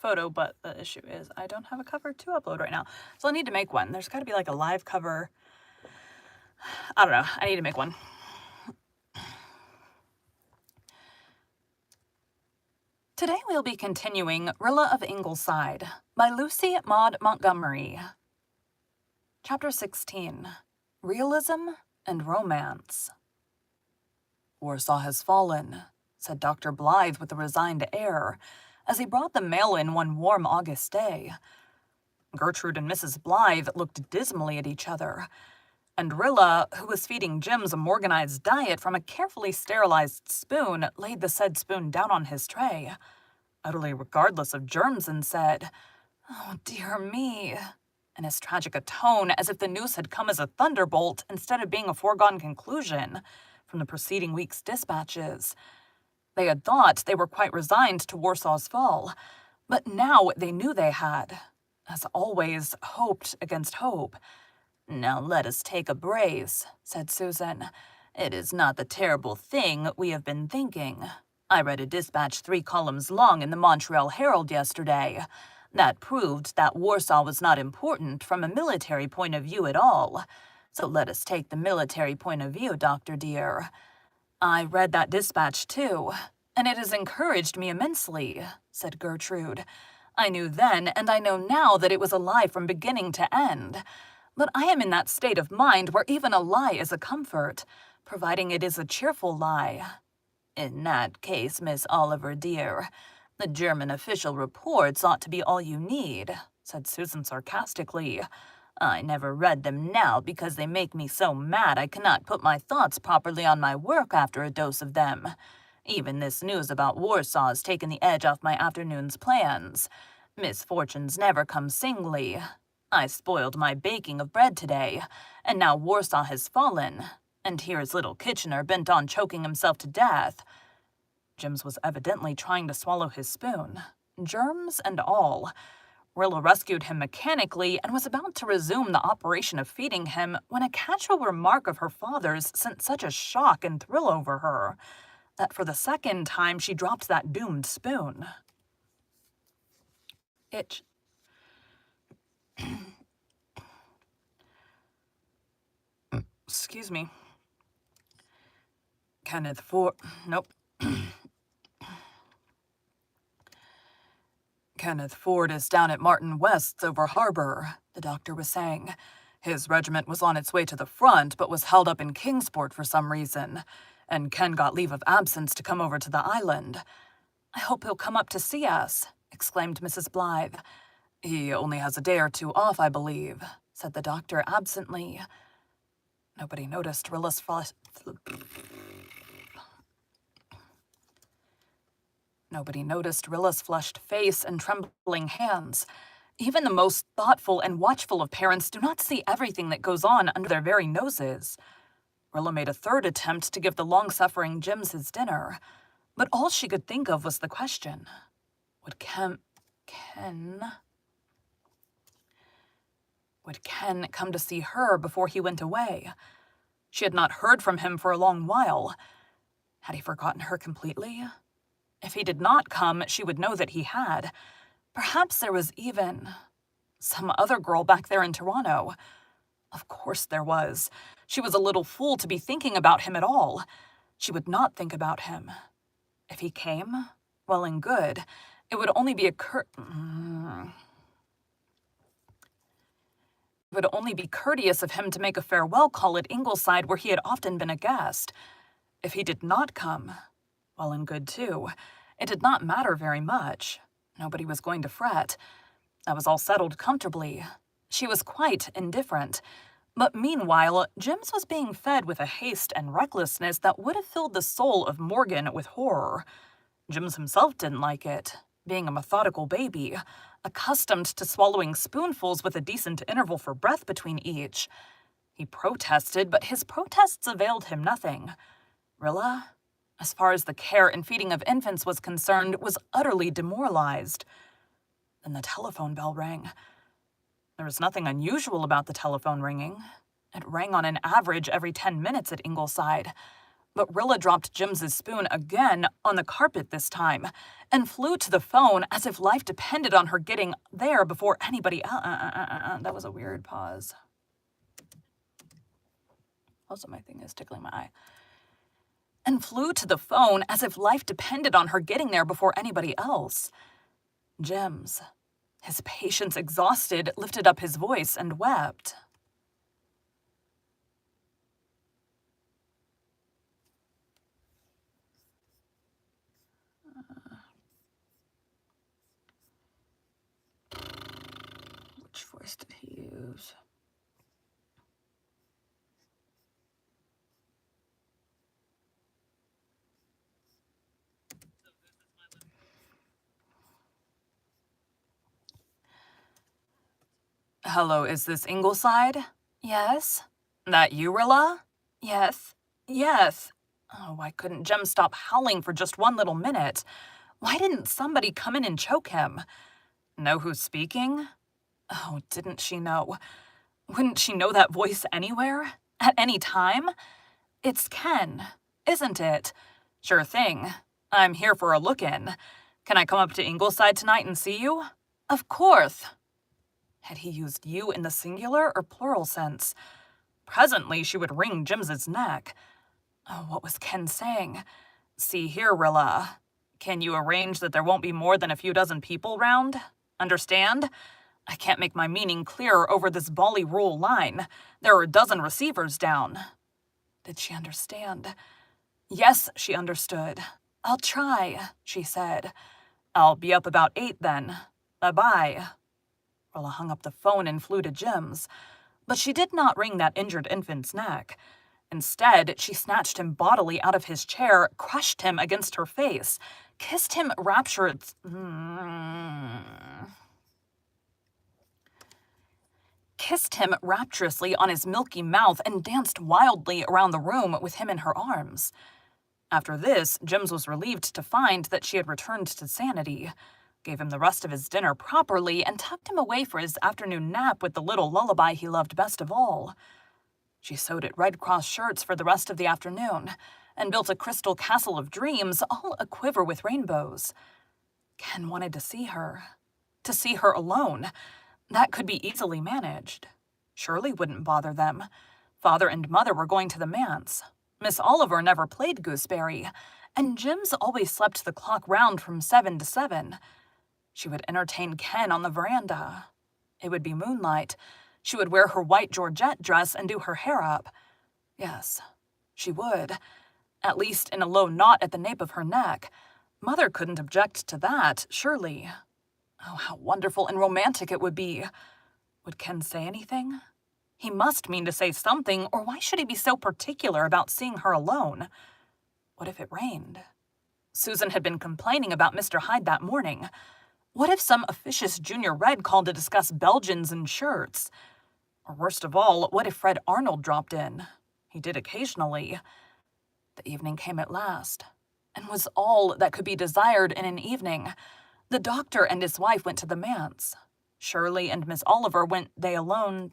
photo, but the issue is I don't have a cover to upload right now. So I'll need to make one. There's got to be like a live cover. I don't know. I need to make one. Today we'll be continuing Rilla of Ingleside by Lucy Maud Montgomery. Chapter 16, Realism and Romance. "Warsaw has fallen," said Dr. Blythe with a resigned air, as he brought the mail in one warm August day. Gertrude and Mrs. Blythe looked dismally at each other, and Rilla, who was feeding Jims a Morganized diet from a carefully sterilized spoon, laid the said spoon down on his tray, utterly regardless of germs, and said, "Oh, dear me," in as tragic a tone as if the news had come as a thunderbolt instead of being a foregone conclusion from the preceding week's dispatches. They had thought they were quite resigned to Warsaw's fall, but now they knew they had, as always, hoped against hope. "Now let us take a brace," said Susan. "It is not the terrible thing we have been thinking. I read a dispatch 3 columns long in the Montreal Herald yesterday. That proved that Warsaw was not important from a military point of view at all. So let us take the military point of view, Doctor dear." "I read that dispatch too, and it has encouraged me immensely," said Gertrude. "I knew then and I know now that it was a lie from beginning to end. But I am in that state of mind where even a lie is a comfort, providing it is a cheerful lie." "In that case, Miss Oliver dear, the German official reports ought to be all you need," said Susan sarcastically. "I never read them now because they make me so mad I cannot put my thoughts properly on my work after a dose of them. Even this news about Warsaw has taken the edge off my afternoon's plans. Misfortunes never come singly. I spoiled my baking of bread today, and now Warsaw has fallen, and here is little Kitchener bent on choking himself to death." Jims was evidently trying to swallow his spoon, germs and all. Rilla rescued him mechanically and was about to resume the operation of feeding him when a casual remark of her father's sent such a shock and thrill over her that for the second time she dropped that doomed spoon. Excuse me. Kenneth Ford. Nope. "Kenneth Ford is down at Martin West's over harbor," the doctor was saying. "His regiment was on its way to the front, but was held up in Kingsport for some reason, and Ken got leave of absence to come over to the island." "I hope he'll come up to see us," exclaimed Mrs. Blythe. "He only has a day or 2 off, I believe," said the doctor absently. Nobody noticed Rilla's flushed face and trembling hands. Even the most thoughtful and watchful of parents do not see everything that goes on under their very noses. Rilla made a third attempt to give the long-suffering Jims his dinner, but all she could think of was the question, would Ken come to see her before he went away? She had not heard from him for a long while. Had he forgotten her completely? If he did not come, she would know that he had. Perhaps there was even some other girl back there in Toronto. Of course there was. She was a little fool to be thinking about him at all. She would not think about him. If he came, well and good. It would only be courteous of him to make a farewell call at Ingleside, where he had often been a guest. If he did not come, well and good too. It did not matter very much. Nobody was going to fret. That was all settled comfortably. She was quite indifferent. But meanwhile, Jims was being fed with a haste and recklessness that would have filled the soul of Morgan with horror. Jims himself didn't like it, being a methodical baby, accustomed to swallowing spoonfuls with a decent interval for breath between each. He protested, but his protests availed him nothing. Rilla, as far as the care and feeding of infants was concerned, was utterly demoralized. Then the telephone bell rang. There was nothing unusual about the telephone ringing. It rang on an average every 10 minutes at Ingleside. But Rilla dropped Jim's spoon again on the carpet this time and flew to the phone as if life depended on her getting there before anybody else. That was a weird pause. Also, my thing is tickling my eye. And flew to the phone as if life depended on her getting there before anybody else. Jim's, his patience exhausted, lifted up his voice and wept. Which voice did he use? Hello, is this Ingleside? Yes. That you, Rilla? Yes. Yes. Oh, why couldn't Jem stop howling for just one little minute? Why didn't somebody come in and choke him? Know who's speaking? Oh, didn't she know? Wouldn't she know that voice anywhere? At any time? It's Ken, isn't it? Sure thing. I'm here for a look-in. Can I come up to Ingleside tonight and see you? Of course. Had he used you in the singular or plural sense? Presently, she would wring Jim's neck. Oh, what was Ken saying? See here, Rilla. Can you arrange that there won't be more than a few dozen people round? Understand? I can't make my meaning clearer over this bally rule line. There are a dozen receivers down. Did she understand? Yes, she understood. I'll try, she said. I'll be up about 8 then. Bye-bye. Rilla hung up the phone and flew to Jim's. But she did not wring that injured infant's neck. Instead, she snatched him bodily out of his chair, crushed him against her face, kissed him rapturously on his milky mouth and danced wildly around the room with him in her arms. After this, Jims was relieved to find that she had returned to sanity, gave him the rest of his dinner properly, and tucked him away for his afternoon nap with the little lullaby he loved best of all. She sewed at Red Cross shirts for the rest of the afternoon, and built a crystal castle of dreams, all aquiver with rainbows. Ken wanted to see her alone. That could be easily managed. Shirley wouldn't bother them. Father and Mother were going to the manse. Miss Oliver never played gooseberry, and Jims always slept the clock round from 7 to 7. She would entertain Ken on the veranda. It would be moonlight. She would wear her white georgette dress and do her hair up. Yes, she would. At least in a low knot at the nape of her neck. Mother couldn't object to that, surely. Oh, how wonderful and romantic it would be. Would Ken say anything? He must mean to say something, or why should he be so particular about seeing her alone? What if it rained? Susan had been complaining about Mr. Hyde that morning. What if some officious junior red called to discuss Belgians and shirts? Or worst of all, what if Fred Arnold dropped in? He did occasionally. The evening came at last, and was all that could be desired in an evening. The doctor and his wife went to the manse. Shirley and Miss Oliver went they alone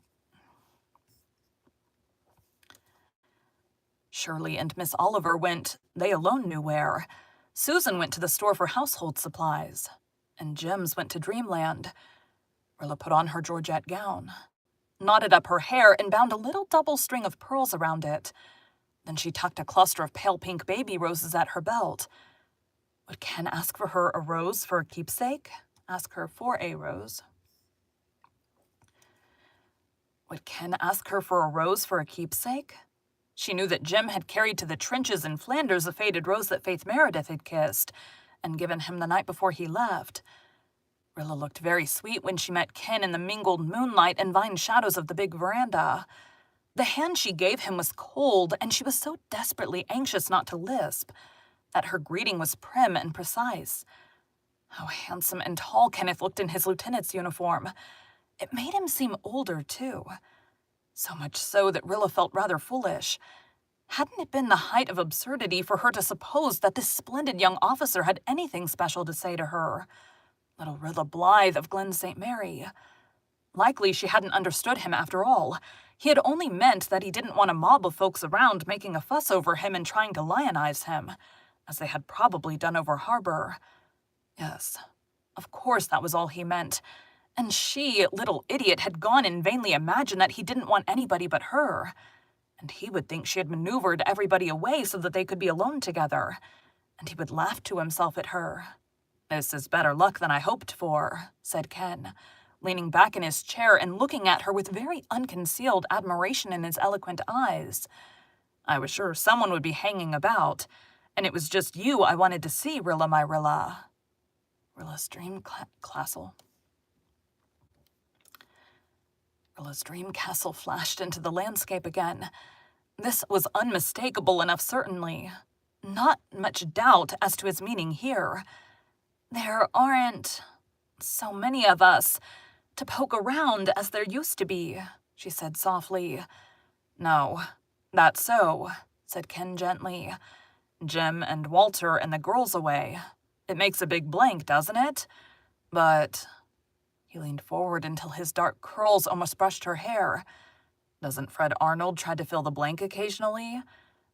knew where. Susan went to the store for household supplies, and Jims went to dreamland. Rilla put on her georgette gown, knotted up her hair, and bound a little double string of pearls around it. Then she tucked a cluster of pale pink baby roses at her belt. Would Ken ask for her a rose for a keepsake? Ask her for a rose. Would Ken ask her for a rose for a keepsake? She knew that Jim had carried to the trenches in Flanders a faded rose that Faith Meredith had kissed and given him the night before he left. Rilla looked very sweet when she met Ken in the mingled moonlight and vine shadows of the big veranda. The hand she gave him was cold, and she was so desperately anxious not to lisp that her greeting was prim and precise. How handsome and tall Kenneth looked in his lieutenant's uniform. It made him seem older, too. So much so that Rilla felt rather foolish. Hadn't it been the height of absurdity for her to suppose that this splendid young officer had anything special to say to her? Little Rilla Blythe of Glen St. Mary. Likely she hadn't understood him after all. He had only meant that he didn't want a mob of folks around making a fuss over him and trying to lionize him, as they had probably done over Harbor. Yes, of course that was all he meant. And she, little idiot, had gone and vainly imagined that he didn't want anybody but her. And he would think she had maneuvered everybody away so that they could be alone together. And he would laugh to himself at her. "This is better luck than I hoped for," said Ken, leaning back in his chair and looking at her with very unconcealed admiration in his eloquent eyes. "I was sure someone would be hanging about, and it was just you I wanted to see, Rilla, my Rilla." Rilla's dream castle. Rilla's dream castle flashed into the landscape again. This was unmistakable enough, certainly. Not much doubt as to his meaning here. "There aren't so many of us to poke around as there used to be," she said softly. "No, that's so," said Ken gently. "Jim and Walter and the girls away. It makes a big blank, doesn't it? But..." He leaned forward until his dark curls almost brushed her hair. "Doesn't Fred Arnold try to fill the blank occasionally?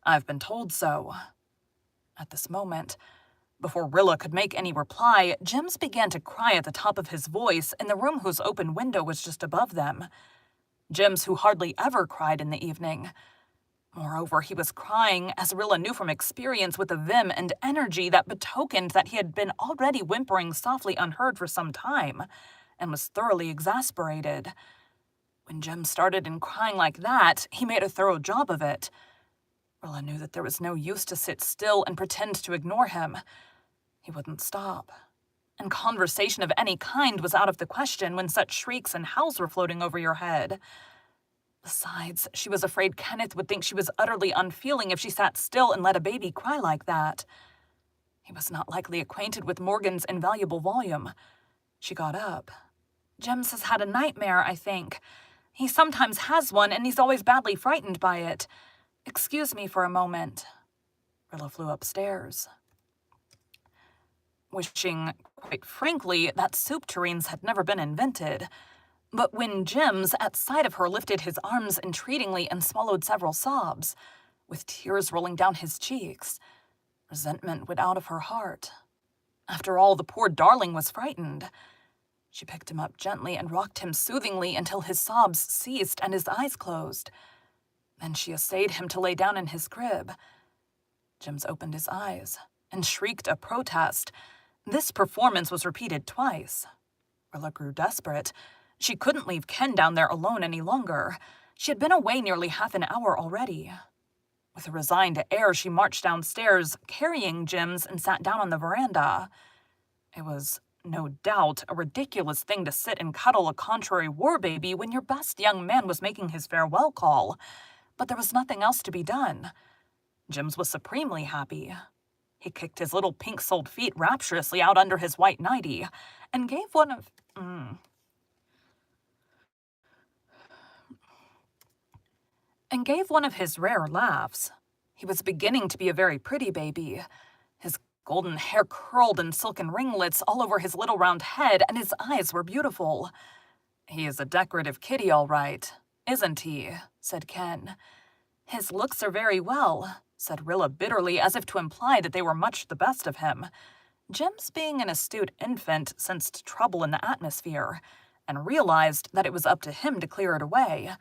I've been told so." At this moment, before Rilla could make any reply, Jims began to cry at the top of his voice in the room whose open window was just above them. Jims, who hardly ever cried in the evening. Moreover, he was crying, as Rilla knew from experience, with a vim and energy that betokened that he had been already whimpering softly unheard for some time, and was thoroughly exasperated. When Jims started in crying like that, he made a thorough job of it. Rilla knew that there was no use to sit still and pretend to ignore him. He wouldn't stop. And conversation of any kind was out of the question when such shrieks and howls were floating over your head. Besides, she was afraid Kenneth would think she was utterly unfeeling if she sat still and let a baby cry like that. He was not likely acquainted with Morgan's invaluable volume. She got up. "Jims has had a nightmare, I think. He sometimes has one, and he's always badly frightened by it. Excuse me for a moment." Rilla flew upstairs, wishing, quite frankly, that soup tureens had never been invented. But when Jims, at sight of her, lifted his arms entreatingly and swallowed several sobs, with tears rolling down his cheeks, resentment went out of her heart. After all, the poor darling was frightened. She picked him up gently and rocked him soothingly until his sobs ceased and his eyes closed. Then she essayed him to lay down in his crib. Jims opened his eyes and shrieked a protest. This performance was repeated twice. Rilla grew desperate. She couldn't leave Ken down there alone any longer. She had been away nearly half an hour already. With a resigned air, she marched downstairs, carrying Jims, and sat down on the veranda. It was no doubt a ridiculous thing to sit and cuddle a contrary war baby when your best young man was making his farewell call, but there was nothing else to be done. Jims was supremely happy. He kicked his little pink-soled feet rapturously out under his white nightie and gave one of his rare laughs. He was beginning to be a very pretty baby. His golden hair curled in silken ringlets all over his little round head, and his eyes were beautiful. "He is a decorative kitty, all right, isn't he?" said Ken. "His looks are very well," said Rilla bitterly, as if to imply that they were much the best of him. Jims, being an astute infant, sensed trouble in the atmosphere, and realized that it was up to him to clear it away.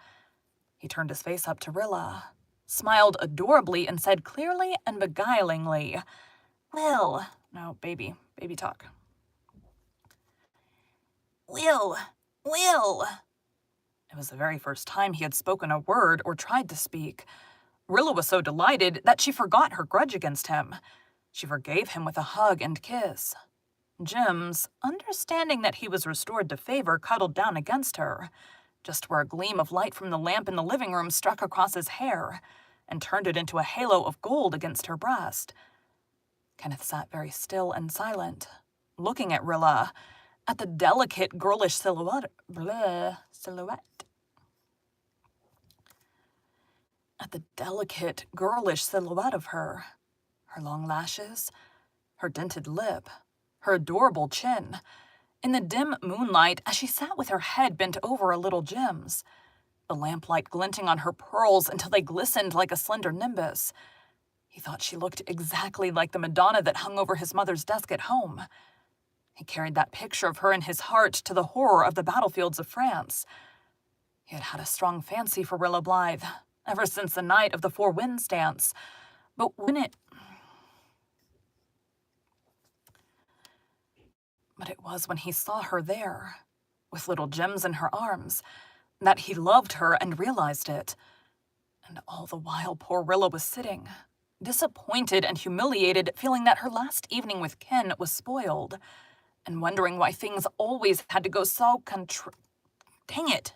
He turned his face up to Rilla, smiled adorably, and said clearly and beguilingly, "Will." No, baby talk. "Will. It was the very first time he had spoken a word or tried to speak. Rilla was so delighted that she forgot her grudge against him. She forgave him with a hug and kiss. Jims, understanding that he was restored to favor, cuddled down against her, just where a gleam of light from the lamp in the living room struck across his hair and turned it into a halo of gold against her breast. Kenneth sat very still and silent, looking at Rilla, at the delicate girlish silhouette. At the delicate girlish silhouette of her long lashes, her dented lip, her adorable chin, in the dim moonlight as she sat with her head bent over a little Jims. the lamplight glinting on her pearls until they glistened like a slender nimbus. He thought she looked exactly like the Madonna that hung over his mother's desk at home. He carried that picture of her in his heart to the horror of the battlefields of France. He had had a strong fancy for Rilla Blythe, ever since the night of the Four Winds dance. But it was when he saw her there, with little gems in her arms, that he loved her and realized it. And all the while poor Rilla was sitting, disappointed and humiliated, feeling that her last evening with Ken was spoiled, and wondering why things always had to go so Dang it!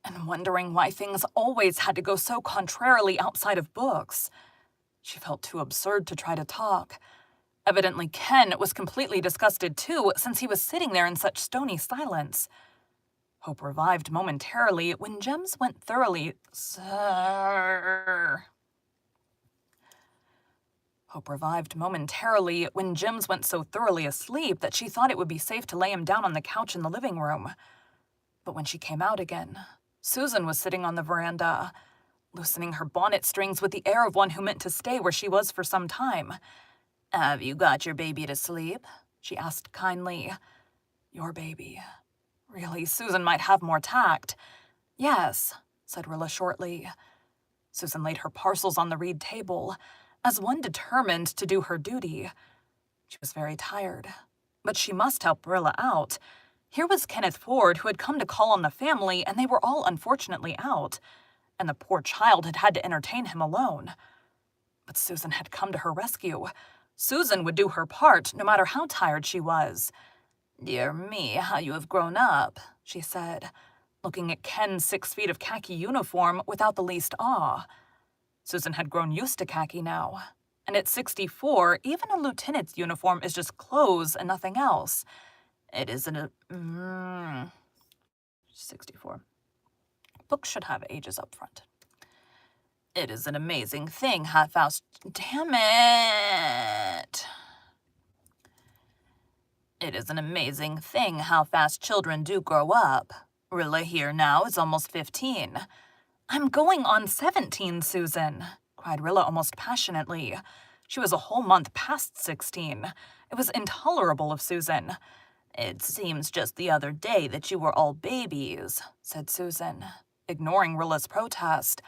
And wondering why things always had to go so contrarily outside of books. She felt too absurd to try to talk. Evidently Ken was completely disgusted too, since he was sitting there in such stony silence. Hope revived momentarily when Gems went thoroughly so thoroughly asleep that she thought it would be safe to lay him down on the couch in the living room. But when she came out again, Susan was sitting on the veranda, loosening her bonnet strings with the air of one who meant to stay where she was for some time. "Have you got your baby to sleep?" she asked kindly. Your baby. Really, Susan might have more tact. "Yes," said Rilla shortly. Susan laid her parcels on the reed table, as one determined to do her duty. She was very tired, but she must help Rilla out. Here was Kenneth Ford, who had come to call on the family, and they were all unfortunately out, and the poor child had had to entertain him alone. But Susan had come to her rescue. Susan would do her part, no matter how tired she was. "Dear me, how you have grown up," she said, looking at Ken's 6 feet of khaki uniform without the least awe. Susan had grown used to khaki now, and at 64, even a lieutenant's uniform is just clothes and nothing else. It isn't a... 64. Books should have ages up front. "It is an amazing thing how fast... Damn it! It is an amazing thing how fast children do grow up. Rilla here now is almost 15. "I'm going on 17, Susan," cried Rilla almost passionately. She was a whole month past 16. It was intolerable of Susan. "It seems just the other day that you were all babies," said Susan, ignoring Rilla's protest.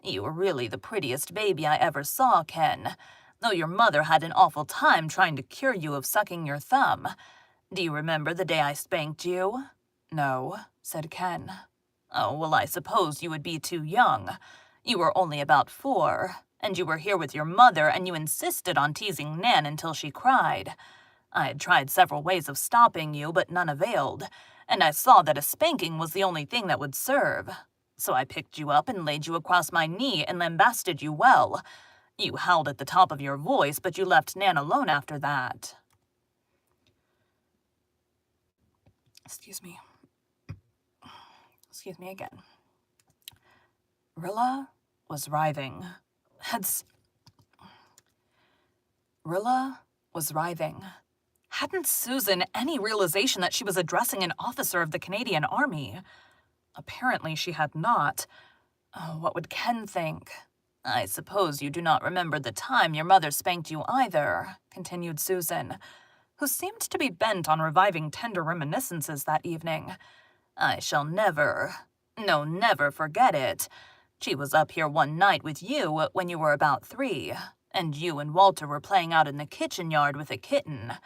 "You were really the prettiest baby I ever saw, Ken, though your mother had an awful time trying to cure you of sucking your thumb. Do you remember the day I spanked you?" "No," said Ken. "Oh, well, I suppose you would be too young. You were only about 4, and you were here with your mother, and you insisted on teasing Nan until she cried. I had tried several ways of stopping you, but none availed, and I saw that a spanking was the only thing that would serve. So I picked you up and laid you across my knee and lambasted you well. You howled at the top of your voice, but you left Nan alone after that." Excuse me again. Rilla was writhing. Rilla was writhing. Hadn't Susan any realization that she was addressing an officer of the Canadian Army? Apparently she had not. Oh, what would Ken think? "I suppose you do not remember the time your mother spanked you either," continued Susan, who seemed to be bent on reviving tender reminiscences that evening. "I shall never forget it. She was up here one night with you when you were about 3, and you and Walter were playing out in the kitchen yard with a kitten.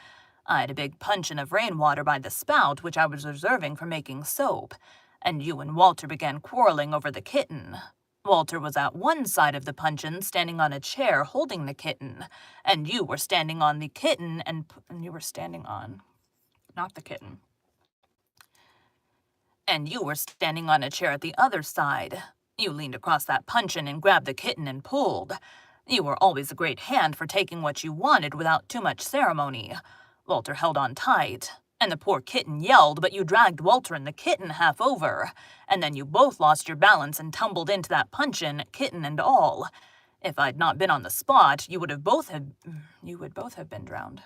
I had a big puncheon of rainwater by the spout, which I was reserving for making soap, and you and Walter began quarreling over the kitten. Walter was at one side of the puncheon, standing on a chair holding the kitten, and you were standing on the kitten and you were standing on... not the kitten. And you were standing on a chair at the other side. You leaned across that puncheon and grabbed the kitten and pulled. You were always a great hand for taking what you wanted without too much ceremony. Walter held on tight, and the poor kitten yelled, but you dragged Walter and the kitten half over, and then you both lost your balance and tumbled into that puncheon, kitten and all. If I'd not been on the spot, you would both have been drowned."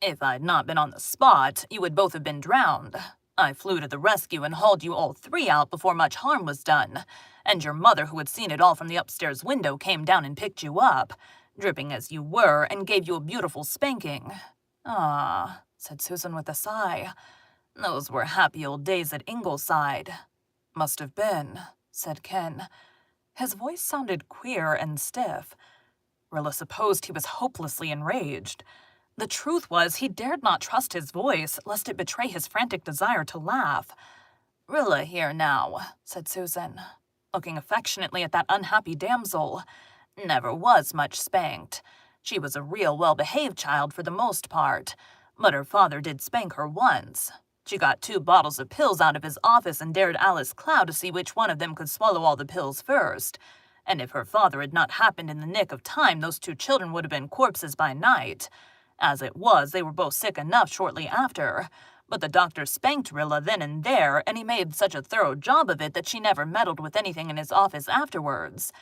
If I'd not been on the spot, you would both have been drowned. I flew to the rescue and hauled you all three out before much harm was done, and your mother, who had seen it all from the upstairs window, came down and picked you up, dripping as you were, and gave you a beautiful spanking. Ah, said Susan with a sigh. Those were happy old days at Ingleside. Must have been, said Ken. His voice sounded queer and stiff. Rilla supposed he was hopelessly enraged. The truth was, he dared not trust his voice, lest it betray his frantic desire to laugh. Rilla here now, said Susan, looking affectionately at that unhappy damsel. Never was much spanked. She was a real well-behaved child for the most part, but her father did spank her once. She got 2 bottles of pills out of his office and dared Alice Clow to see which one of them could swallow all the pills first. And if her father had not happened in the nick of time, those 2 children would have been corpses by night. As it was, they were both sick enough shortly after, but the doctor spanked Rilla then and there, and he made such a thorough job of it that she never meddled with anything in his office afterwards.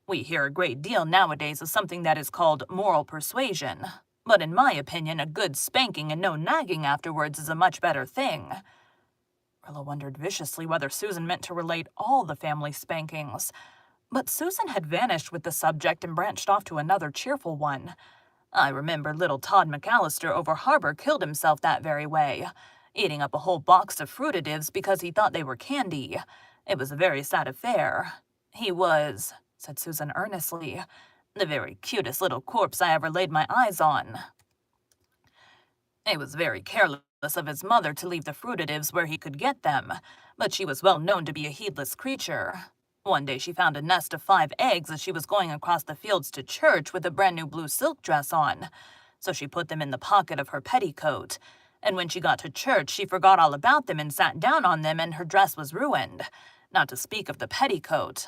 We hear a great deal nowadays of something that is called moral persuasion, but in my opinion, a good spanking and no nagging afterwards is a much better thing. Rilla wondered viciously whether Susan meant to relate all the family spankings, but Susan had vanished with the subject and branched off to another cheerful one. I remember little Todd McAllister over harbor killed himself that very way, eating up a whole box of fruitatives because he thought they were candy. It was a very sad affair. He was, said Susan earnestly, the very cutest little corpse I ever laid my eyes on. It was very careless of his mother to leave the fruitatives where he could get them, but she was well known to be a heedless creature. One day she found a nest of 5 eggs as she was going across the fields to church with a brand new blue silk dress on, so she put them in the pocket of her petticoat, and when she got to church she forgot all about them and sat down on them, and her dress was ruined, not to speak of the petticoat.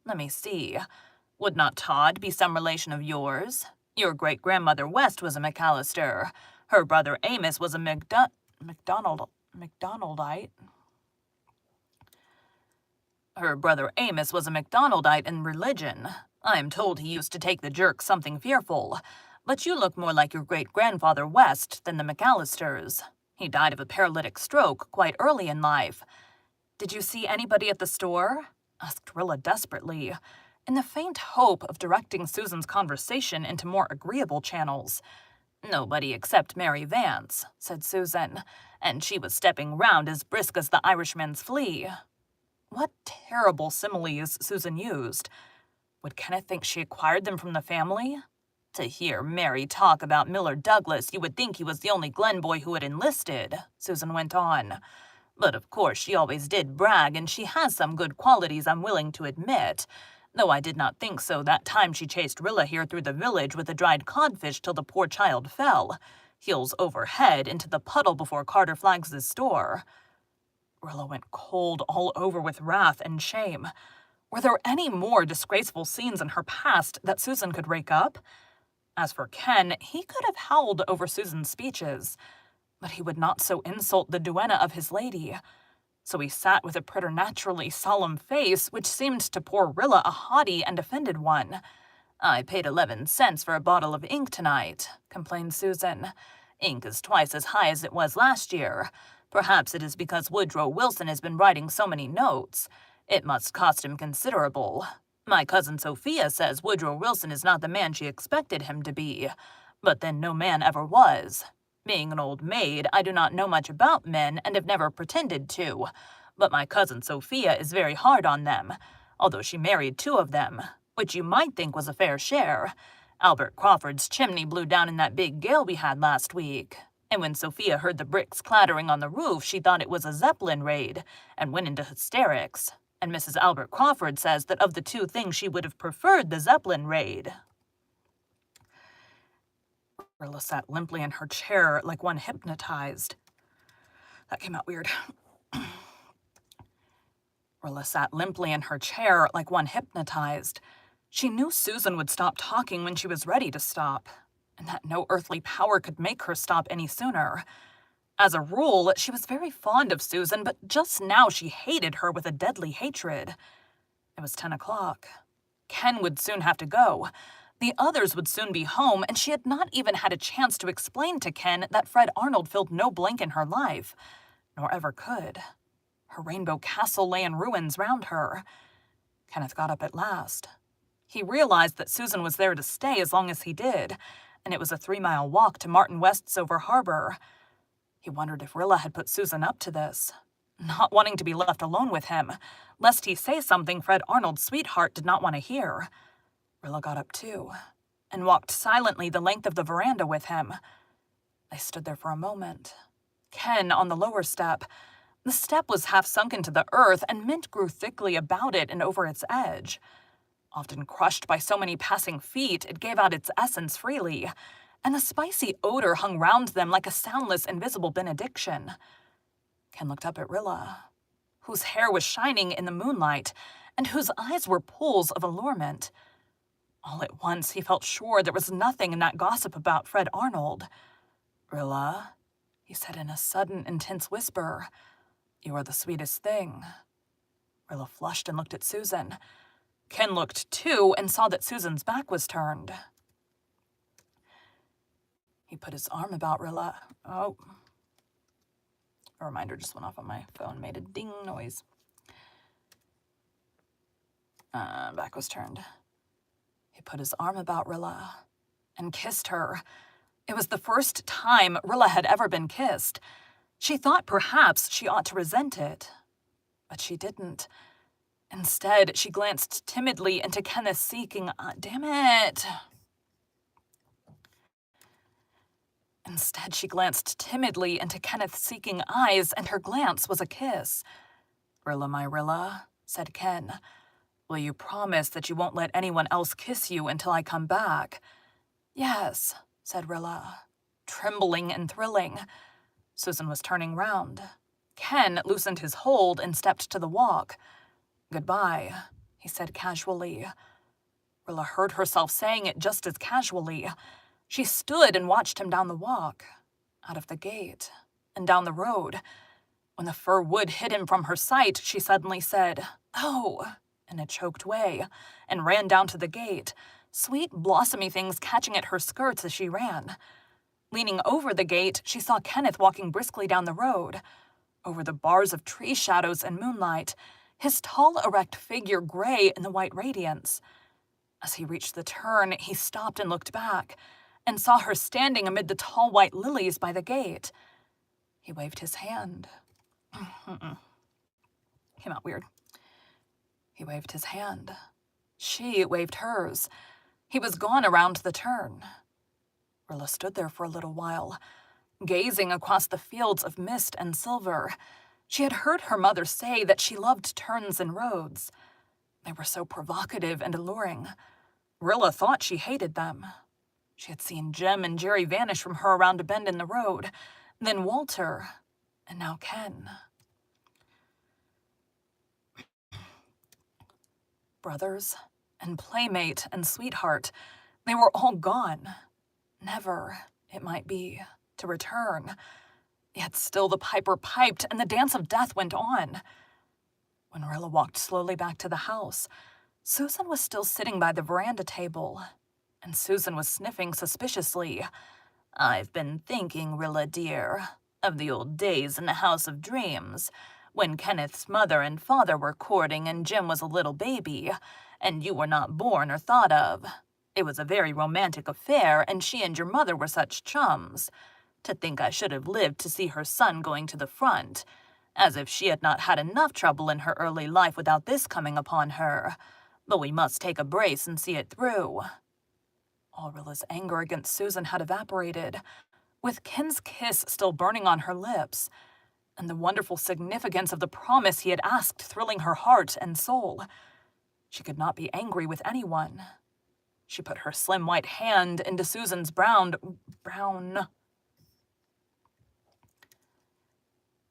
Let me see. Would not Todd be some relation of yours? Your great-grandmother West was a McAllister. Her brother Amos was a McDonaldite. Her brother Amos was a MacDonaldite in religion. I am told he used to take the jerk something fearful, but you look more like your great-grandfather West than the McAllisters. He died of a paralytic stroke quite early in life. Did you see anybody at the store? Asked Rilla desperately, in the faint hope of directing Susan's conversation into more agreeable channels. Nobody except Mary Vance, said Susan, and she was stepping round as brisk as the Irishman's flea. What terrible similes Susan used. Would Kenneth think she acquired them from the family? To hear Mary talk about Miller Douglas, you would think he was the only Glen boy who had enlisted, Susan went on. But of course she always did brag, and she has some good qualities, I'm willing to admit, though I did not think so that time she chased Rilla here through the village with a dried codfish till the poor child fell, heels over head, into the puddle before Carter Flaggs's store. Rilla went cold all over with wrath and shame. Were there any more disgraceful scenes in her past that Susan could rake up? As for Ken, he could have howled over Susan's speeches, but he would not so insult the duenna of his lady. So he sat with a preternaturally solemn face, which seemed to poor Rilla a haughty and offended one. I paid 11 cents for a bottle of ink tonight, complained Susan. Ink is twice as high as it was last year. Perhaps it is because Woodrow Wilson has been writing so many notes. It must cost him considerable. My cousin Sophia says Woodrow Wilson is not the man she expected him to be, but then no man ever was. Being an old maid, I do not know much about men and have never pretended to, but my cousin Sophia is very hard on them, although she married 2 of them, which you might think was a fair share. Albert Crawford's chimney blew down in that big gale we had last week. And when Sophia heard the bricks clattering on the roof, she thought it was a Zeppelin raid, and went into hysterics. And Mrs. Albert Crawford says that of the 2 things she would have preferred the Zeppelin raid. Rilla sat limply in her chair like one hypnotized. That came out weird. Rilla sat limply in her chair like one hypnotized. She knew Susan would stop talking when she was ready to stop, and that no earthly power could make her stop any sooner. As a rule, she was very fond of Susan, but just now she hated her with a deadly hatred. It was 10 o'clock. Ken would soon have to go, The others would soon be home, and she had not even had a chance to explain to Ken that Fred Arnold filled no blank in her life, nor ever could. Her rainbow castle lay in ruins round her. Kenneth got up at last. He realized that Susan was there to stay as long as he did, and it was a 3-mile walk to Martin West's over harbor. He wondered if Rilla had put Susan up to this, not wanting to be left alone with him, lest he say something Fred Arnold's sweetheart did not want to hear. Rilla got up too, and walked silently the length of the veranda with him. They stood there for a moment. Ken on the lower step. The step was half sunk into the earth, and mint grew thickly about it and over its edge. Often crushed by so many passing feet, it gave out its essence freely, and a spicy odor hung round them like a soundless, invisible benediction. Ken looked up at Rilla, whose hair was shining in the moonlight, and whose eyes were pools of allurement. All at once he felt sure there was nothing in that gossip about Fred Arnold. "Rilla," he said in a sudden, intense whisper, "you are the sweetest thing." Rilla flushed and looked at Susan. Ken looked too and saw that Susan's back was turned. He put his arm about Rilla. Oh, a reminder just went off on my phone, made a ding noise. Back was turned. He put his arm about Rilla and kissed her. It was the first time Rilla had ever been kissed. She thought perhaps she ought to resent it, but she didn't. Instead, she glanced timidly into Kenneth's seeking Instead, she glanced timidly into Kenneth's seeking eyes, and her glance was a kiss. "Rilla, my Rilla," said Ken, "will you promise that you won't let anyone else kiss you until I come back?" "Yes," said Rilla, trembling and thrilling. Susan was turning round. Ken loosened his hold and stepped to the walk. "Goodbye," he said casually. Rilla heard herself saying it just as casually. She stood and watched him down the walk, out of the gate, and down the road. When the fir wood hid him from her sight, she suddenly said, "Oh," in a choked way, and ran down to the gate, sweet blossomy things catching at her skirts as she ran. Leaning over the gate, she saw Kenneth walking briskly down the road, over the bars of tree shadows and moonlight, his tall, erect figure gray in the white radiance. As he reached the turn, he stopped and looked back, and saw her standing amid the tall white lilies by the gate. He waved his hand. Came out weird. He waved his hand. She waved hers. He was gone around the turn. Rilla stood there for a little while, gazing across the fields of mist and silver. She had heard her mother say that she loved turns in roads. They were so provocative and alluring. Rilla thought she hated them. She had seen Jem and Jerry vanish from her around a bend in the road, then Walter, and now Ken. Brothers and playmate and sweetheart, they were all gone. Never, it might be, to return. Yet still the piper piped, and the dance of death went on. When Rilla walked slowly back to the house, Susan was still sitting by the veranda table, and Susan was sniffing suspiciously. "I've been thinking, Rilla dear, of the old days in the House of Dreams, when Kenneth's mother and father were courting and Jim was a little baby, and you were not born or thought of. It was a very romantic affair, and she and your mother were such chums. To think I should have lived to see her son going to the front. As if she had not had enough trouble in her early life without this coming upon her. But we must take a brace and see it through." All Rilla's anger against Susan had evaporated, with Ken's kiss still burning on her lips, and the wonderful significance of the promise he had asked thrilling her heart and soul. She could not be angry with anyone. She put her slim white hand into Susan's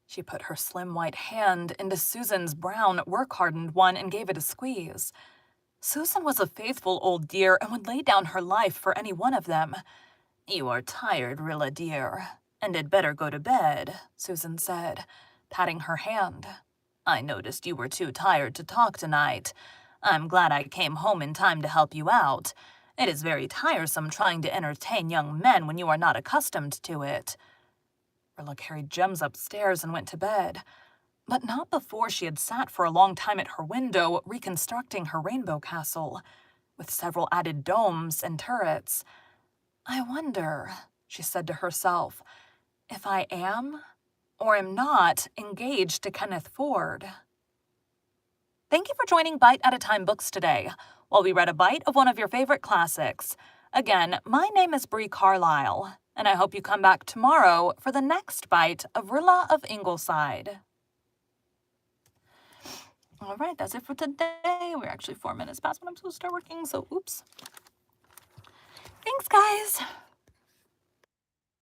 She put her slim white hand into Susan's brown, work-hardened one and gave it a squeeze. Susan was a faithful old dear and would lay down her life for any one of them. "You are tired, Rilla dear, and had better go to bed," Susan said, patting her hand. "I noticed you were too tired to talk tonight. I'm glad I came home in time to help you out. It is very tiresome trying to entertain young men when you are not accustomed to it. Rilla carried Gems upstairs and went to bed, but not before she had sat for a long time at her window reconstructing her rainbow castle, with several added domes and turrets. I wonder, she said to herself, if I am or am not engaged to Kenneth Ford. Thank you for joining Bite at a Time Books today, while we read a bite of one of your favorite classics. Again, my name is Bree Carlile, and I hope you come back tomorrow for the next bite of Rilla of Ingleside. All right, that's it for today. We're actually 4 minutes past when I'm supposed to start working, so oops. Thanks, guys.